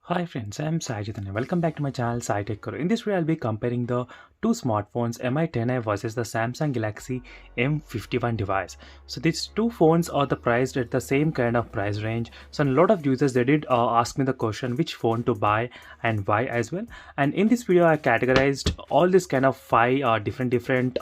Hi friends, I'm Sajid and welcome back to my channel Sai Tech Guru. In this video, I'll be comparing the two smartphones Mi10i versus the Samsung Galaxy M51 device. So these two phones are priced at the same kind of price range. So a lot of users they did ask me the question which phone to buy and why as well. And in this video, I categorized all this kind of five different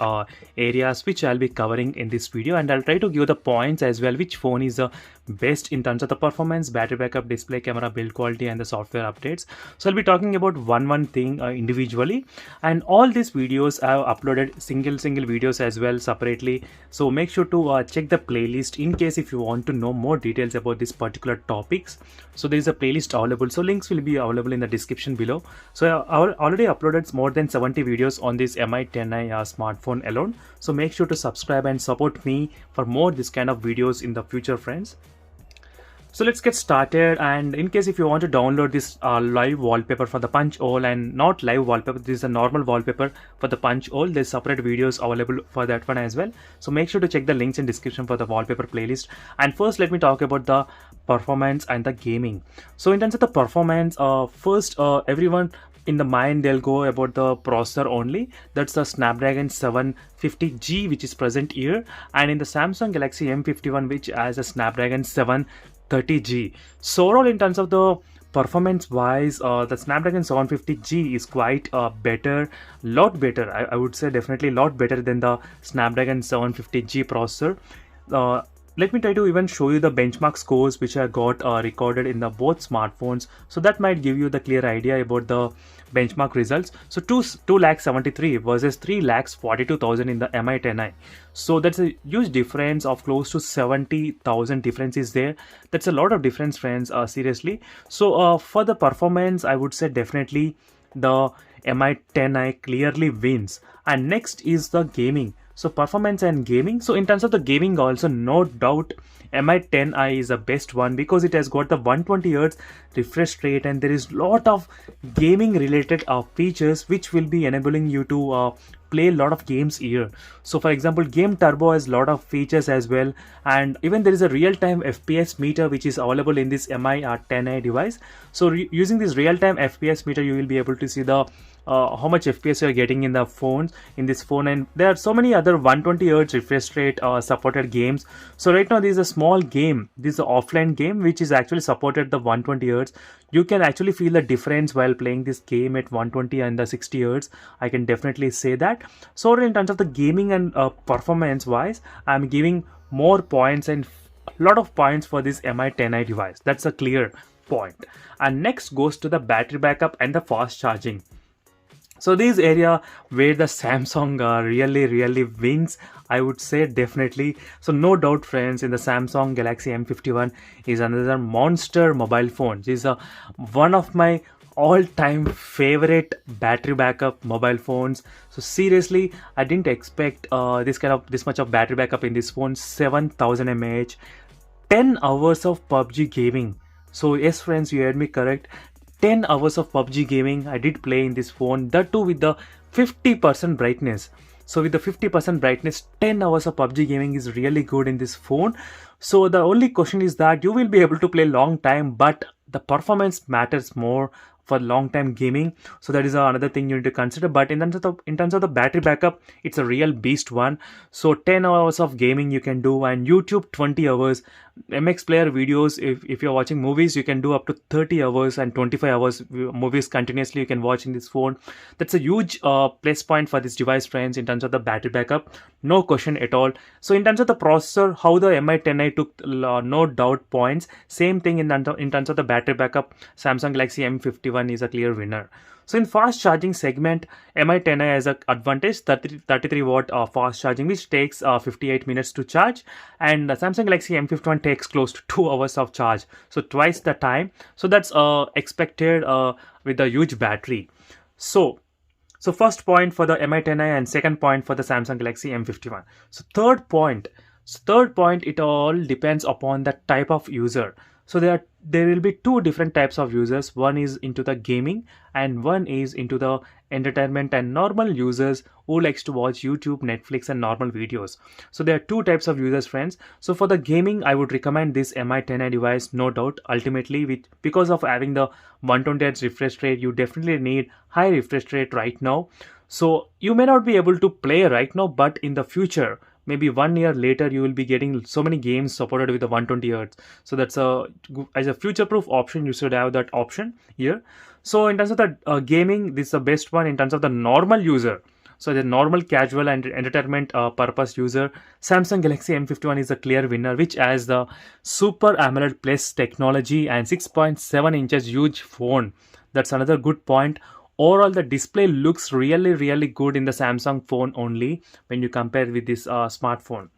areas which I'll be covering in this video, and I'll try to give the points as well which phone is the best in terms of the performance, battery backup, display, camera, build quality, and the software updates. So I'll be talking about one thing individually, and all these videos I have uploaded single videos as well separately. So make sure to check the playlist in case if you want to know more details about this particular topics. So there is a playlist available, so links will be available in the description below. So I already uploaded more than 70 videos on this Mi10i smartphone alone. So make sure to subscribe and support me for more this kind of videos in the future, friends. So let's get started, and in case if you want to download this live wallpaper for the punch hole, and not live wallpaper, this is a normal wallpaper for the punch hole, there's separate videos available for that one as well. So make sure to check the links in description for the wallpaper playlist. And first let me talk about the performance and the gaming. So in terms of the performance, first everyone in the mind they'll go about the processor only. That's the Snapdragon 750G which is present here, and in the Samsung Galaxy M51 which has a Snapdragon 730G. So overall in terms of the performance wise, the Snapdragon 750G is quite better, lot better. I would say definitely a lot better than the Snapdragon 750G processor. Let me try to even show you the benchmark scores which I got recorded in the both smartphones, so that might give you the clear idea about the benchmark results. So 2,73,000 versus 3,42,000 in the Mi10i. So that's a huge difference of close to 70,000 difference is there. That's a lot of difference, friends, seriously. So for the performance, I would say definitely the Mi10i clearly wins. And next is the gaming. So performance and gaming. So in terms of the gaming also, no doubt Mi10i is the best one because it has got the 120Hz refresh rate, and there is lot of gaming related features which will be enabling you to play a lot of games here. So for example, Game Turbo has a lot of features as well, and even there is a real-time FPS meter which is available in this Mi10i device. So using this real-time FPS meter, you will be able to see the how much FPS you are getting in the phones in this phone, and there are so many other 120Hz refresh rate supported games. So right now there is a small game, this is an offline game which is actually supported the 120Hz. You can actually feel the difference while playing this game at 120 and the 60Hz. I can definitely say that. So in terms of the gaming and performance wise, I'm giving more points and lot of points for this Mi10i device. That's a clear point. And next goes to the battery backup and the fast charging. So this area where the Samsung really wins, I would say definitely. So no doubt, friends, in the Samsung Galaxy M51 is another monster mobile phone. This is one of my all-time favorite battery backup mobile phones. So seriously, I didn't expect this much of battery backup in this phone. 7,000 mAh, 10 hours of PUBG gaming. So yes, friends, you heard me correct. 10 hours of PUBG gaming I did play in this phone, that too with the 50% brightness. So with the 50% brightness, 10 hours of PUBG gaming is really good in this phone. So the only question is that you will be able to play long time, but the performance matters more for long time gaming. So that is another thing you need to consider. But in terms of the battery backup, it's a real beast one. So 10 hours of gaming you can do, and YouTube 20 hours. MX player videos, if you're watching movies, you can do up to 30 hours and 25 hours movies continuously you can watch in this phone. That's a huge plus point for this device, friends, in terms of the battery backup, no question at all. So in terms of the processor, how the Mi10i took no doubt points. Same thing in terms of the battery backup, Samsung Galaxy M51 is a clear winner. So in fast charging segment, Mi10i has an advantage, 33 watt fast charging, which takes 58 minutes to charge, and Samsung Galaxy M51 takes close to 2 hours of charge, so twice the time. So that's expected with a huge battery. So first point for the Mi10i and second point for the Samsung Galaxy M51. So third point, it all depends upon the type of user. So there will be two different types of users. One is into the gaming and one is into the entertainment and normal users who likes to watch YouTube, Netflix and normal videos. So there are two types of users, friends. So for the gaming, I would recommend this Mi10i device, no doubt. Ultimately, because of having the 120 Hz refresh rate, you definitely need high refresh rate right now. So you may not be able to play right now, but in the future, maybe 1 year later, you will be getting so many games supported with the 120 Hz. So that's as a future-proof option. You should have that option here. So in terms of the gaming, this is the best one. In terms of the normal user, so the normal casual and entertainment purpose user, Samsung Galaxy M51 is a clear winner, which has the Super AMOLED Plus technology and 6.7 inches huge phone. That's another good point. Overall, the display looks really good in the Samsung phone only when you compare with this smartphone.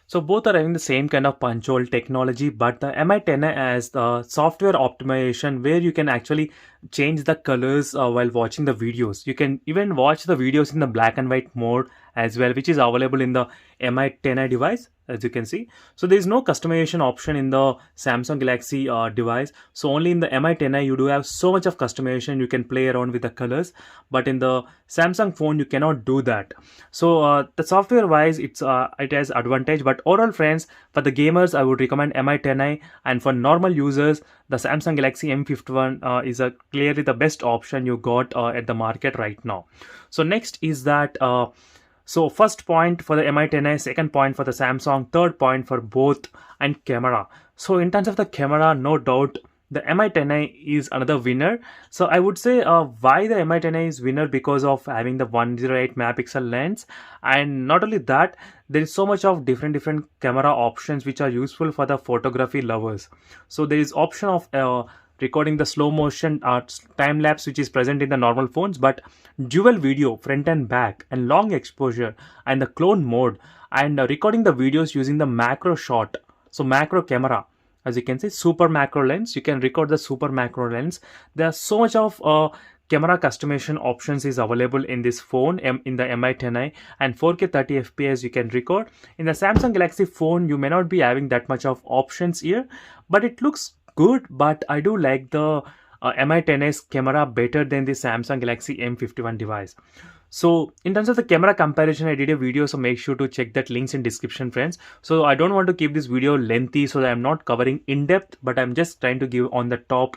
So both are having the same kind of punch hole technology, but the Mi10i has the software optimization where you can actually change the colors while watching the videos. You can even watch the videos in the black and white mode as well, which is available in the Mi10i device, as you can see. So there is no customization option in the Samsung Galaxy device. So only in the Mi10i you do have so much of customization. You can play around with the colors, but in the Samsung phone you cannot do that. So the software wise, it has advantage, but overall, friends, for the gamers I would recommend Mi10i, and for normal users the Samsung Galaxy M51 is clearly the best option you got at the market right now. So next is that so first point for the Mi10i, second point for the Samsung, third point for both, and camera. So in terms of the camera, no doubt the Mi10i is another winner. So I would say why the Mi10i is winner, because of having the 108 megapixel lens, and not only that, there is so much of different camera options which are useful for the photography lovers. So there is option of recording the slow motion time lapse, which is present in the normal phones, but dual video front and back and long exposure and the clone mode, and recording the videos using the macro shot, so macro camera. As you can see, super macro lens, you can record the super macro lens. There are so much of camera customization options is available in this phone, in the Mi10i, and 4K 30 fps you can record. In the Samsung Galaxy phone you may not be having that much of options here, but it looks good. But I do like the Mi10i's camera better than the Samsung Galaxy M51 device. So in terms of the camera comparison, I did a video, so make sure to check that links in description, friends. So I don't want to keep this video lengthy, so that I'm not covering in depth, but I'm just trying to give on the top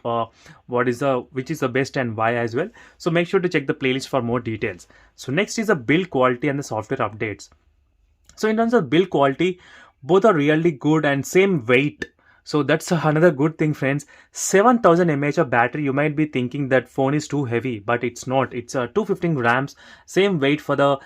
which is the best and why as well. So make sure to check the playlist for more details. So next is the build quality and the software updates. So in terms of build quality, both are really good and same weight. So that's another good thing, friends. 7000 mAh of battery. You might be thinking that phone is too heavy, but it's not. It's 215 grams, same weight for the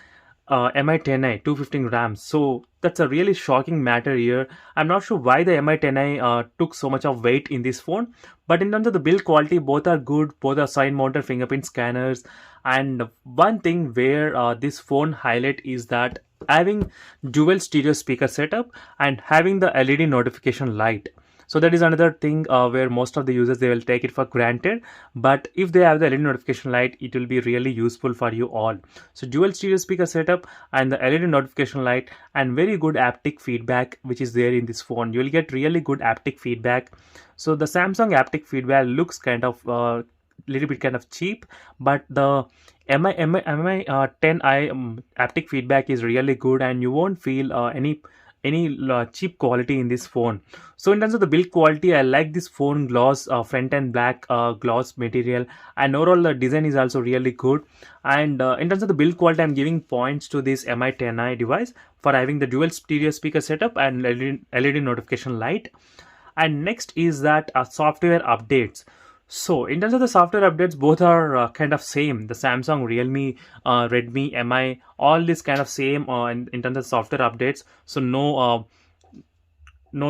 Mi10i, 215 grams. So that's a really shocking matter here. I'm not sure why the Mi10i took so much of weight in this phone, but in terms of the build quality, both are good. Both are side mounted fingerprint scanners. And one thing where this phone highlight is that having dual stereo speaker setup and having the LED notification light. So that is another thing where most of the users, they will take it for granted, but if they have the LED notification light, it will be really useful for you all. So dual stereo speaker setup and the LED notification light and very good haptic feedback which is there in this phone. You will get really good haptic feedback. So the Samsung haptic feedback looks kind of little bit kind of cheap, but the Mi10i haptic feedback is really good, and you won't feel any cheap quality in this phone. So in terms of the build quality, I like this phone gloss, front and black gloss material, and overall the design is also really good. And in terms of the build quality, I'm giving points to this Mi10i device for having the dual stereo speaker setup and LED notification light. And next is that software updates. So in terms of the software updates, both are kind of same. The Samsung, Realme, Redmi, Mi, all this kind of same in terms of software updates. So no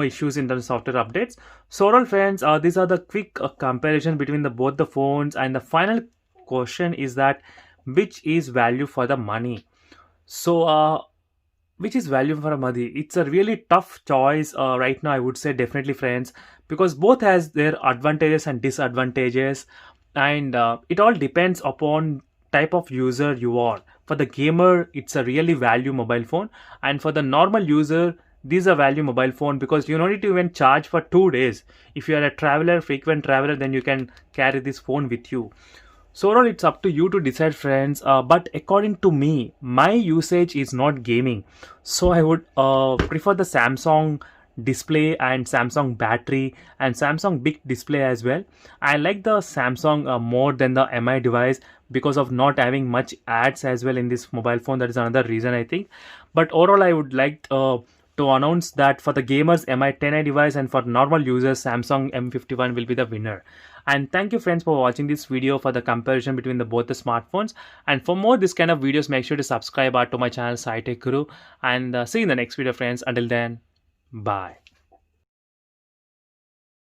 issues in terms of software updates. So overall, friends, these are the quick comparison between both the phones. And the final question is that which is value for the money? So which is value for money? It's a really tough choice right now, I would say, definitely, friends, because both has their advantages and disadvantages, and it all depends upon type of user you are. For the gamer, it's a really value mobile phone, and for the normal user, this is a value mobile phone because you don't need to even charge for 2 days. If you are a traveler, frequent traveler, then you can carry this phone with you. So overall, it's up to you to decide, friends. But according to me, my usage is not gaming, so I would prefer the Samsung display and Samsung battery and Samsung big display as well. I like the Samsung more than the MI device because of not having much ads as well in this mobile phone. That is another reason, I think. But overall, I would like to announce that for the gamers, Mi10i device, and for normal users, Samsung M51 will be the winner. And thank you, friends, for watching this video for the comparison between the both the smartphones. And for more this kind of videos, make sure to subscribe to my channel, SciTech Guru. And see you in the next video, friends. Until then, bye.